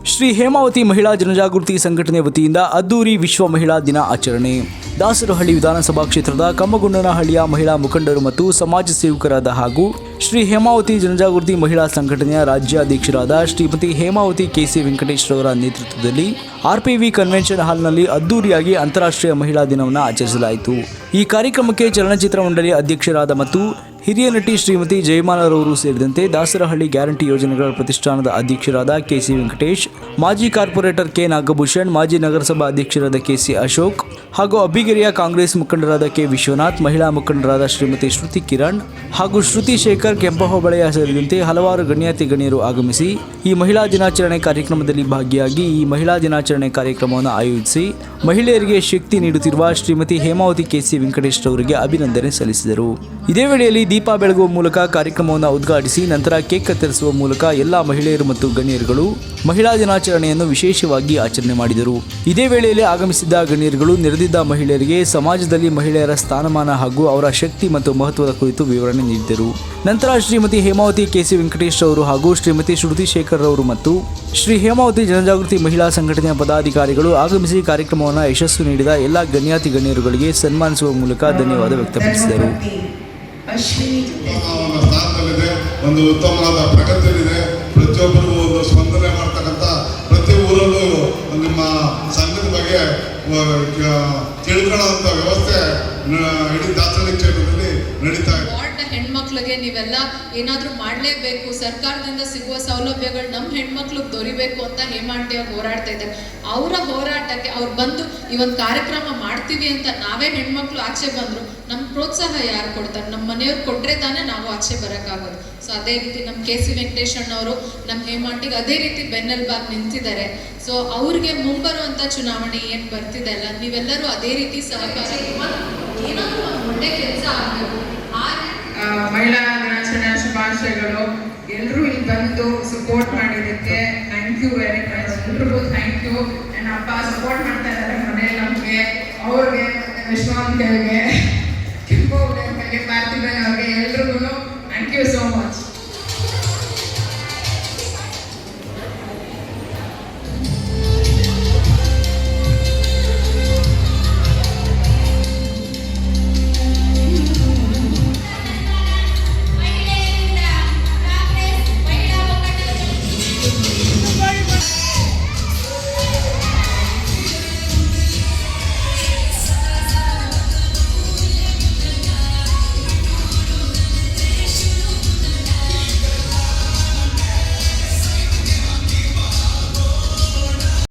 ಶ್ರೀ ಹೇಮಾವತಿ ಮಹಿಳಾ ಜನಜಾಗೃತಿ ಸಂಘಟನೆ ವತಿಯಿಂದ ಅದ್ದೂರಿ ವಿಶ್ವ ಮಹಿಳಾ ದಿನ ಆಚರಣೆ. ದಾಸರಹಳ್ಳಿ ವಿಧಾನಸಭಾ ಕ್ಷೇತ್ರದ ಕಮ್ಮಗುಂಡನಹಳ್ಳಿಯ ಮಹಿಳಾ ಮುಖಂಡರು ಮತ್ತು ಸಮಾಜ ಸೇವಕರಾದ ಹಾಗೂ ಶ್ರೀ ಹೇಮಾವತಿ ಜನಜಾಗೃತಿ ಮಹಿಳಾ ಸಂಘಟನೆಯ ರಾಜ್ಯ ಅಧ್ಯಕ್ಷರಾದ ಶ್ರೀಮತಿ ಹೇಮಾವತಿ ಕೆಸಿ ವೆಂಕಟೇಶ್ ರವರ ನೇತೃತ್ವದಲ್ಲಿ ಆರ್ಪಿವಿ ಕನ್ವೆನ್ಷನ್ ಹಾಲ್ನಲ್ಲಿ ಅದ್ದೂರಿಯಾಗಿ ಅಂತಾರಾಷ್ಟ್ರೀಯ ಮಹಿಳಾ ದಿನವನ್ನು ಆಚರಿಸಲಾಯಿತು. ಈ ಕಾರ್ಯಕ್ರಮಕ್ಕೆ ಚಲನಚಿತ್ರ ಮಂಡಳಿ ಅಧ್ಯಕ್ಷರಾದ ಮತ್ತು ಹಿರಿಯ ನಟಿ ಶ್ರೀಮತಿ ಜಯಮಾಲರವರು ಸೇರಿದಂತೆ ದಾಸರಹಳ್ಳಿ ಗ್ಯಾರಂಟಿ ಯೋಜನೆಗಳ ಪ್ರತಿಷ್ಠಾನದ ಅಧ್ಯಕ್ಷರಾದ ಕೆಸಿ ವೆಂಕಟೇಶ್, ಮಾಜಿ ಕಾರ್ಪೊರೇಟರ್ ಕೆ ನಾಗಭೂಷಣ್, ಮಾಜಿ ನಗರಸಭಾ ಅಧ್ಯಕ್ಷರಾದ ಕೆಸಿ ಅಶೋಕ್ ಹಾಗೂ ಅಬ್ಬಿಗೆರೆಯ ಕಾಂಗ್ರೆಸ್ ಮುಖಂಡರಾದ ಕೆ ವಿಶ್ವನಾಥ್, ಮಹಿಳಾ ಮುಖಂಡರಾದ ಶ್ರೀಮತಿ ಶ್ರುತಿ ಕಿರಣ್ ಹಾಗೂ ಶ್ರುತಿ ಶೇಖರ್ ಕೆಂಪಹೊಬಳೆಯ ಸೇರಿದಂತೆ ಹಲವಾರು ಗಣ್ಯಾತಿ ಗಣ್ಯರು ಆಗಮಿಸಿ ಈ ಮಹಿಳಾ ದಿನಾಚರಣೆ ಕಾರ್ಯಕ್ರಮದಲ್ಲಿ ಭಾಗಿಯಾಗಿ ಈ ಮಹಿಳಾ ದಿನಾಚರಣೆ ಕಾರ್ಯಕ್ರಮವನ್ನು ಆಯೋಜಿಸಿ ಮಹಿಳೆಯರಿಗೆ ಶಕ್ತಿ ನೀಡುತ್ತಿರುವ ಶ್ರೀಮತಿ ಹೇಮಾವತಿ ಕೆಸಿ ವೆಂಕಟೇಶ್ ಅವರಿಗೆ ಅಭಿನಂದನೆ ಸಲ್ಲಿಸಿದರು. ಇದೇ ವೇಳೆಯಲ್ಲಿ ದೀಪ ಬೆಳಗುವ ಮೂಲಕ ಕಾರ್ಯಕ್ರಮವನ್ನು ಉದ್ಘಾಟಿಸಿ ನಂತರ ಕೇಕ್ ಕತ್ತರಿಸುವ ಮೂಲಕ ಎಲ್ಲ ಮಹಿಳೆಯರು ಮತ್ತು ಗಣ್ಯರುಗಳು ಮಹಿಳಾ ದಿನಾಚರಣೆಯನ್ನು ವಿಶೇಷವಾಗಿ ಆಚರಣೆ ಮಾಡಿದರು. ಇದೇ ವೇಳೆಯಲ್ಲಿ ಆಗಮಿಸಿದ್ದ ಗಣ್ಯರುಗಳು ನೆರೆದಿದ್ದ ಮಹಿಳೆಯರಿಗೆ ಸಮಾಜದಲ್ಲಿ ಮಹಿಳೆಯರ ಸ್ಥಾನಮಾನ ಹಾಗೂ ಅವರ ಶಕ್ತಿ ಮತ್ತು ಮಹತ್ವದ ಕುರಿತು ವಿವರಣೆ ನೀಡಿದರು. ನಂತರ ಶ್ರೀಮತಿ ಹೇಮಾವತಿ ಕೆಸಿ ವೆಂಕಟೇಶ್ ಅವರು ಹಾಗೂ ಶ್ರೀಮತಿ ಶ್ರುತಿ ಶೇಖರ್ ಅವರು ಮತ್ತು ಶ್ರೀ ಹೇಮಾವತಿ ಜನಜಾಗೃತಿ ಮಹಿಳಾ ಸಂಘಟನೆಯ ಪದಾಧಿಕಾರಿಗಳು ಆಗಮಿಸಿ ಕಾರ್ಯಕ್ರಮವನ್ನು ಯಶಸ್ಸು ನೀಡಿದ ಎಲ್ಲ ಗಣ್ಯಾತಿ ಗಣ್ಯರುಗಳಿಗೆ ಸನ್ಮಾನಿಸುವ ಮೂಲಕ ಧನ್ಯವಾದ ವ್ಯಕ್ತಪಡಿಸಿದರು. ಒಂದು ಉತ್ತಮವಾದ ಪ್ರಗತಿಯಲ್ಲಿದೆ. ಪ್ರತಿಯೊಬ್ಬರಿಗೂ ಒಂದು ಸ್ಪಂದನೆ ಮಾಡ್ತಕ್ಕಂಥ ಪ್ರತಿ ಊರಲ್ಲೂ ನಿಮ್ಮ ಸಂಘದ ಬಗ್ಗೆ ತಿಳ್ಕೊಳ್ಳೋಂಥ ವ್ಯವಸ್ಥೆ ಇಡೀ ದಾಸರಳ್ಳಿ ಕ್ಷೇತ್ರದಲ್ಲಿ ನಡೀತಾ ಇದೆ. ಹೆಣ್ಮಕ್ಳಿಗೆ ನೀವೆಲ್ಲ ಏನಾದರೂ ಮಾಡಲೇಬೇಕು, ಸರ್ಕಾರದಿಂದ ಸಿಗುವ ಸೌಲಭ್ಯಗಳು ನಮ್ಮ ಹೆಣ್ಮಕ್ಳಿಗೆ ದೊರಿಬೇಕು ಅಂತ ಹೇಮಾಂಟಿ ಅವ್ರು ಹೋರಾಡ್ತಾ ಇದ್ದಾರೆ. ಅವರ ಹೋರಾಟಕ್ಕೆ ಅವ್ರು ಬಂದು ಈ ಒಂದು ಕಾರ್ಯಕ್ರಮ ಮಾಡ್ತೀವಿ ಅಂತ ನಾವೇ ಹೆಣ್ಮಕ್ಳು ಆಚೆ ಬಂದರು ನಮ್ಮ ಪ್ರೋತ್ಸಾಹ ಯಾರು ಕೊಡ್ತಾರೆ? ನಮ್ಮ ಮನೆಯವ್ರು ಕೊಟ್ಟರೆ ತಾನೇ ನಾವು ಆಚೆ ಬರೋಕ್ಕಾಗೋದು. ಸೊ ಅದೇ ರೀತಿ ನಮ್ಮ ಕೆಸಿ ವೆಂಕಟೇಶ್ ಅಣ್ಣವರು ನಮ್ಮ ಹೇಮಾಂಟಿಗೆ ಅದೇ ರೀತಿ ಬೆನ್ನೆಲುಬಾಗಿ ನಿಂತಿದ್ದಾರೆ. ಸೊ ಅವ್ರಿಗೆ ಮುಂಬರುವಂಥ ಚುನಾವಣೆ ಏನು ಬರ್ತಿದೆ ಅಲ್ಲ, ನೀವೆಲ್ಲರೂ ಅದೇ ರೀತಿ ಸಹಕಾರ ಏನಾದರೂ ಒಂದು ಒಳ್ಳೆ ಕೆಲಸ ಆಗಬೇಕು. ಮಹಿಳಾ ದಿನಾಚರಣೆಯ ಶುಭಾಶಯಗಳು. ಎಲ್ಲರೂ ಇಲ್ಲಿ ಬಂದು ಸಪೋರ್ಟ್ ಮಾಡಿದ್ದಕ್ಕೆ ಥ್ಯಾಂಕ್ ಯು ವೆರಿ ಮಚ್. ಎಲ್ರಿಗೂ ಥ್ಯಾಂಕ್ ಯು. ನನ್ನ ಅಪ್ಪ ಸಪೋರ್ಟ್ ಮಾಡ್ತಾ ಇದ್ದಾರೆ ಮನೆಯಲ್ಲಿ ನಮಗೆ, ಅವ್ರಿಗೆ, ವಿಶ್ವಾಂತ್ ಅವ್ರಿಗೆ, ಕೆಂಪು ಅವ್ರಿಗೆ, ಪಾರ್ಥಿಬನ್ ಅವ್ರಿಗೆ ಎಲ್ರಿಗೂ ಥ್ಯಾಂಕ್ ಯು ಸೋ ಮಚ್.